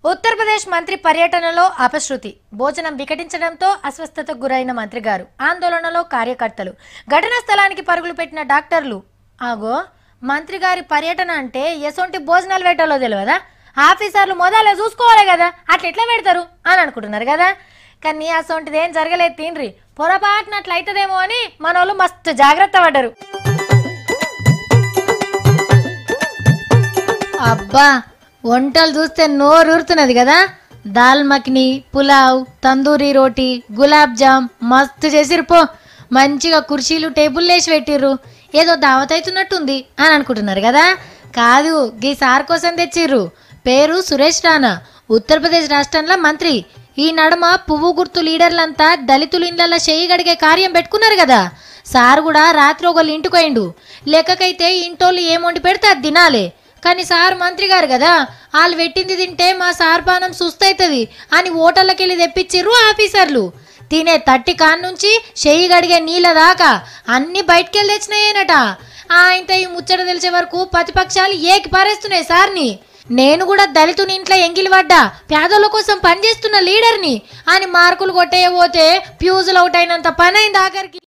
ఉత్తరప్రదేశ్ మంత్రి పర్యటనలో అపశృతి భోజనం వికటించడంతో అస్వస్థతకు గురైన మంత్రి గారు ఆందోళనలో కార్యకర్తలు ఘటనా స్థలానికి పరుగులు పెట్టిన డాక్టర్లు ఆగో మంత్రి గారి పర్యటన అంటే ఎసొంటి భోజనాలు పెట్టాలో తెలియదా ఆఫీసర్లు మొదలే చూసుకోవాలి కదా అట్లా ఎట్లా పెడతారు అని అనుకుంటున్నారు కదా కానీ అసొంటిది ఏం జరగలేదు తిండ్రి పొరపాటున అట్లా అవుతుందేమో అని మనోళ్ళు మస్తు జాగ్రత్త పడ్డారు అబ్బా వంటలు చూస్తే నోరూరుతున్నది కదా దాల్ మఖని పులావ్ తందూరి రోటీ గులాబ్ జామ్ మస్తు చేసిర్పో మంచిగా కుర్చీలు టేబుల్ వేసి పెట్టిర్రు ఏదో దావత్ అవుతున్నట్టుంది అని అనుకుంటున్నారు కదా కాదు గీ సార్ కోసం తెచ్చిర్రు పేరు సురేష్ రాణా ఉత్తరప్రదేశ్ రాష్ట్రంలో మంత్రి ఈ నడుమ పువ్వు గుర్తు లీడర్లంతా దళితుల ఇళ్లలో చేయి గడిగే కార్యం పెట్టుకున్నారు కదా సార్ కూడా రాత్రి ఒకళ్ళు ఇంటికి పోయిండు లెక్కకైతే ఇంటోళ్ళు ఏం వండి పెడితే అది తినాలి కానీ సార్ మంత్రి గారు కదా వాళ్ళు పెట్టింది తింటే మా సార్ పానం సుస్తవుతుంది అని హోటళ్ళకి వెళ్ళి తెప్పించిర్రు ఆఫీసర్లు తినే తట్టి కాన్ నుంచి చెయ్యి గడిగే నీళ్ళ దాకా అన్ని బయటికి వెళ్ళి తెచ్చినాయేనట ఆయనతో ఈ ముచ్చట తెలిసే వరకు ప్రతిపక్షాలు ఏకి పారేస్తున్నాయి సార్ని నేను కూడా దళితుని ఇంట్లో ఎంగిలి పడ్డా పేదల కోసం పనిచేస్తున్న లీడర్ని అని మార్కులు కొట్టేయబోతే ఫ్యూజులు అవుట్ అయినంత పని అయింది ఆఖరికి